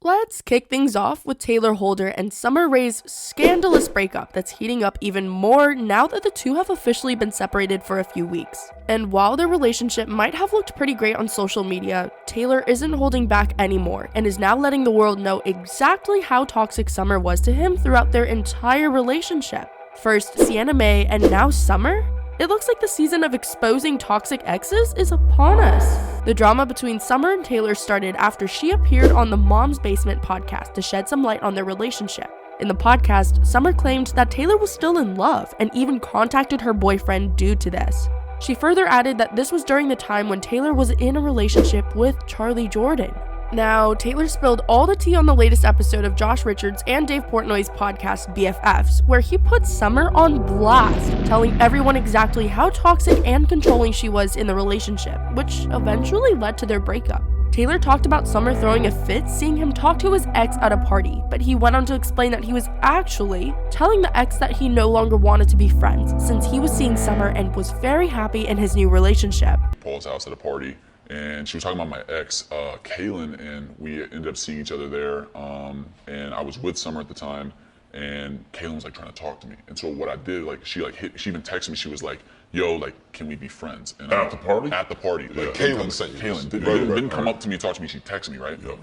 Let's kick things off with Tayler Holder and Sommer Ray's scandalous breakup that's heating up even more now that the two have officially been separated for a few weeks. And while their relationship might have looked pretty great on social media, Tayler isn't holding back anymore and is now letting the world know exactly how toxic Sommer was to him throughout their entire relationship. First Sienna Mae and now Sommer? It looks like the season of exposing toxic exes is upon us. The drama between Sommer and Tayler started after she appeared on the Mom's Basement podcast to shed some light on their relationship. In the podcast, Sommer claimed that Tayler was still in love and even contacted her boyfriend due to this. She further added that this was during the time when Tayler was in a relationship with Charlie Jordan. Now, Tayler spilled all the tea on the latest episode of Josh Richards and Dave Portnoy's podcast BFFs, where he put Sommer on blast, telling everyone exactly how toxic and controlling she was in the relationship, which eventually led to their breakup. Tayler talked about Sommer throwing a fit seeing him talk to his ex at a party, but he went on to explain that he was actually telling the ex that he no longer wanted to be friends, since he was seeing Sommer and was very happy in his new relationship. Paul's house at a party. And she was talking about my ex, Kaylin, and we ended up seeing each other there. And I was with Sommer at the time, and Kaylin was like trying to talk to me. And so what I did, like she even texted me. She was like, "Yo, like, can we be friends?" And at the party? At the party. Yeah. Like Kaylin didn't come up to me and talk to me. She texted me, right? Yep.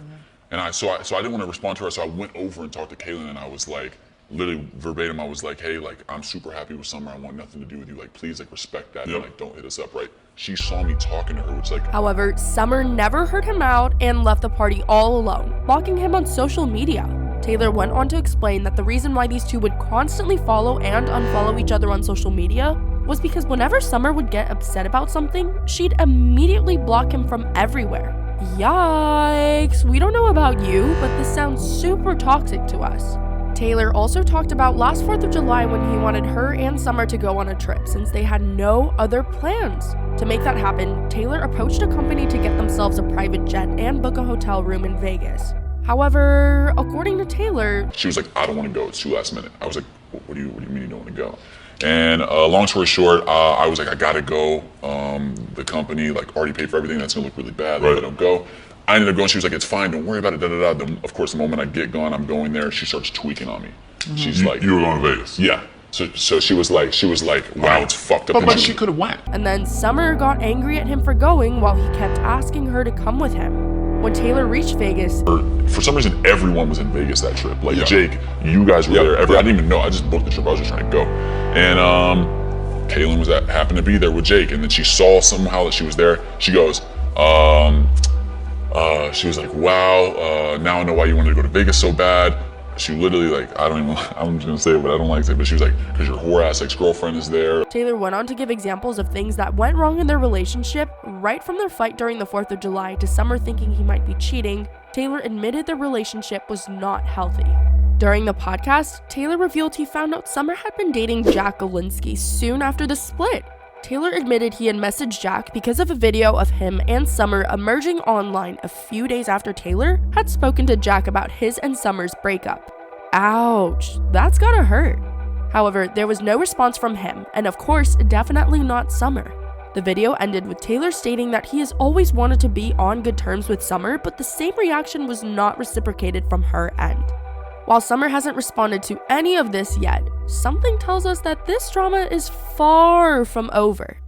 And so I didn't want to respond to her, so I went over and talked to Kaylin, and I was like, literally verbatim, I was like, "Hey, like, I'm super happy with Sommer. I want nothing to do with you. Like, please, like, respect that, and like, don't hit us up, right?" She saw me talking to her, which like. However, Sommer never heard him out and left the party all alone, blocking him on social media. Tayler went on to explain that the reason why these two would constantly follow and unfollow each other on social media was because whenever Sommer would get upset about something, she'd immediately block him from everywhere. Yikes, we don't know about you, but this sounds super toxic to us. Tayler also talked about last 4th of July when he wanted her and Sommer to go on a trip since they had no other plans. To make that happen, Tayler approached a company to get themselves a private jet and book a hotel room in Vegas. However, according to Tayler, she was like, "I don't want to go, it's too last minute." I was like, what do you mean you don't want to go? And long story short, I was like, I gotta go. The company like already paid for everything. That's gonna look really bad. Right. I don't go. I ended up going. She was like, "It's fine. Don't worry about it." Then, of course, the moment I get gone, I'm going there. She starts tweaking on me. Mm-hmm. She's like, "You were going to Vegas." Yeah. So she was like, "Wow, it's fucked up." But she could have went. And then Sommer got angry at him for going while he kept asking her to come with him. When Tayler reached Vegas, for some reason, everyone was in Vegas that trip. Like Jake, you guys were there. I didn't even know. I just booked the trip. I was just trying to go. And Kaylin happened to be there with Jake, and then she saw somehow that she was there. She goes, she was like, "Wow, now I know why you wanted to go to Vegas so bad." She literally like, I'm just gonna say it, but I don't like to say it, but she was like, "Because your whore ass ex-girlfriend is there." Tayler went on to give examples of things that went wrong in their relationship, right from their fight during the 4th of July to Sommer thinking he might be cheating. Tayler admitted their relationship was not healthy. During the podcast, Tayler revealed he found out Sommer had been dating Jack Galinsky soon after the split. Tayler admitted he had messaged Jack because of a video of him and Sommer emerging online a few days after Tayler had spoken to Jack about his and Sommer's breakup. Ouch, that's gotta hurt. However, there was no response from him, and of course, definitely not Sommer. The video ended with Tayler stating that he has always wanted to be on good terms with Sommer, but the same reaction was not reciprocated from her end. While Sommer hasn't responded to any of this yet, something tells us that this drama is far from over.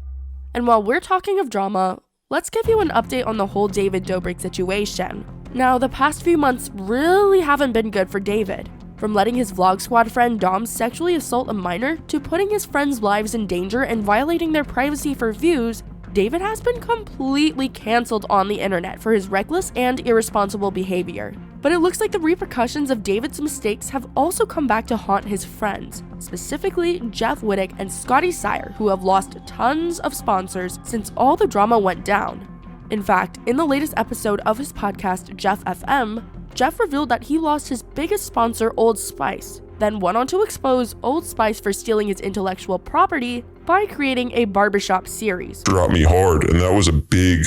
And while we're talking of drama, let's give you an update on the whole David Dobrik situation. Now, the past few months really haven't been good for David. From letting his Vlog Squad friend Dom sexually assault a minor, to putting his friends' lives in danger and violating their privacy for views, David has been completely cancelled on the internet for his reckless and irresponsible behavior. But it looks like the repercussions of David's mistakes have also come back to haunt his friends, specifically Jeff Wittick and Scotty Sire, who have lost tons of sponsors since all the drama went down. In fact, in the latest episode of his podcast, Jeff FM, Jeff revealed that he lost his biggest sponsor, Old Spice, then went on to expose Old Spice for stealing his intellectual property by creating a barbershop series. Dropped me hard, and that was a big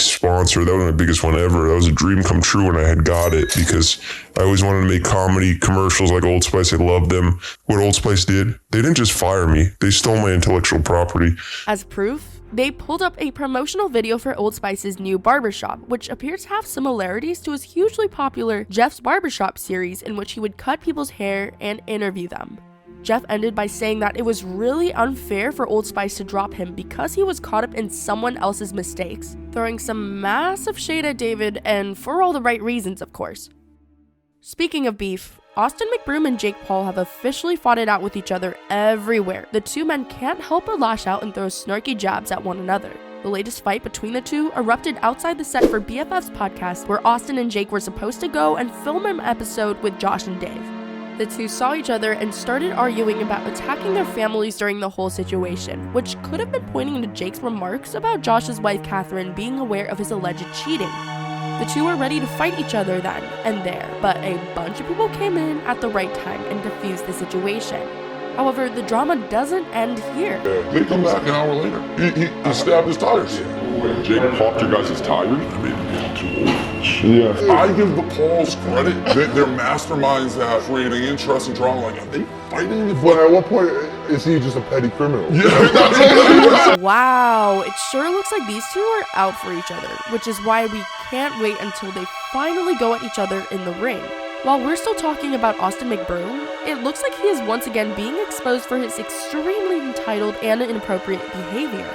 sponsor. That was my biggest one ever. That was a dream come true when I had got it, because I always wanted to make comedy commercials like Old Spice. I loved them. What Old Spice did, they didn't just fire me, they stole my intellectual property. As proof, They pulled up a promotional video for Old Spice's new barbershop, which appears to have similarities to his hugely popular Jeff's Barbershop series, in which he would cut people's hair and interview them. Jeff ended by saying that it was really unfair for Old Spice to drop him because he was caught up in someone else's mistakes, throwing some massive shade at David, and for all the right reasons, of course. Speaking of beef, Austin McBroom and Jake Paul have officially fought it out with each other everywhere. The two men can't help but lash out and throw snarky jabs at one another. The latest fight between the two erupted outside the set for BFF's podcast, where Austin and Jake were supposed to go and film an episode with Josh and Dave. The two saw each other and started arguing about attacking their families during the whole situation, which could have been pointing to Jake's remarks about Josh's wife Catherine being aware of his alleged cheating. The two were ready to fight each other then and there, but a bunch of people came in at the right time and diffused the situation. However, the drama doesn't end here. They come back an hour later. He stabbed his tires. Jake popped your guys' tires? I made him get too old. Yeah. I give the Pauls credit. They're masterminds that creating interest and drama. Like, are they fighting? But at what point is he just a petty criminal? Yeah, that's what Wow, it sure looks like these two are out for each other, which is why we can't wait until they finally go at each other in the ring. While we're still talking about Austin McBroom, it looks like he is once again being exposed for his extremely entitled and inappropriate behavior.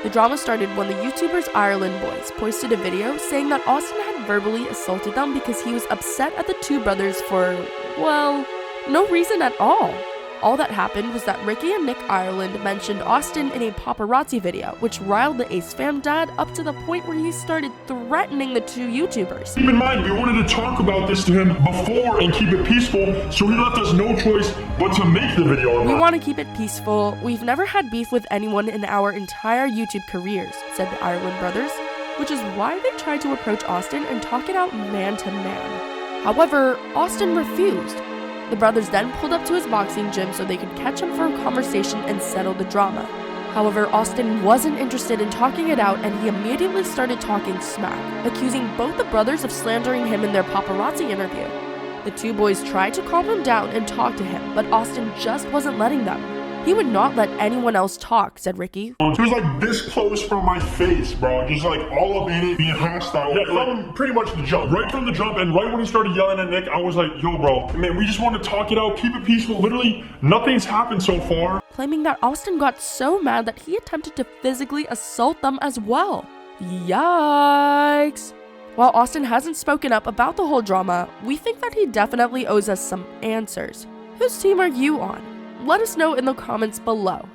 The drama started when the YouTubers Ireland Boys posted a video saying that Austin had verbally assaulted them because he was upset at the two brothers for, well, no reason at all. All that happened was that Ricky and Nick Ireland mentioned Austin in a paparazzi video, which riled the Ace fam dad up to the point where he started threatening the two YouTubers. Keep in mind, we wanted to talk about this to him before and keep it peaceful, so he left us no choice but to make the video. We want to keep it peaceful. We've never had beef with anyone in our entire YouTube careers, said the Ireland brothers, which is why they tried to approach Austin and talk it out man to man. However, Austin refused. The brothers then pulled up to his boxing gym so they could catch him for a conversation and settle the drama. However, Austin wasn't interested in talking it out, and he immediately started talking smack, accusing both the brothers of slandering him in their paparazzi interview. The two boys tried to calm him down and talk to him, but Austin just wasn't letting them. He would not let anyone else talk, said Ricky. He was like this close from my face, bro. Just like all up in it, being hostile. Yeah, from pretty much the jump. Right from the jump, and right when he started yelling at Nick, I was like, yo, bro, man, we just want to talk it out, keep it peaceful. Literally, nothing's happened so far. Claiming that Austin got so mad that he attempted to physically assault them as well. Yikes. While Austin hasn't spoken up about the whole drama, we think that he definitely owes us some answers. Whose team are you on? Let us know in the comments below.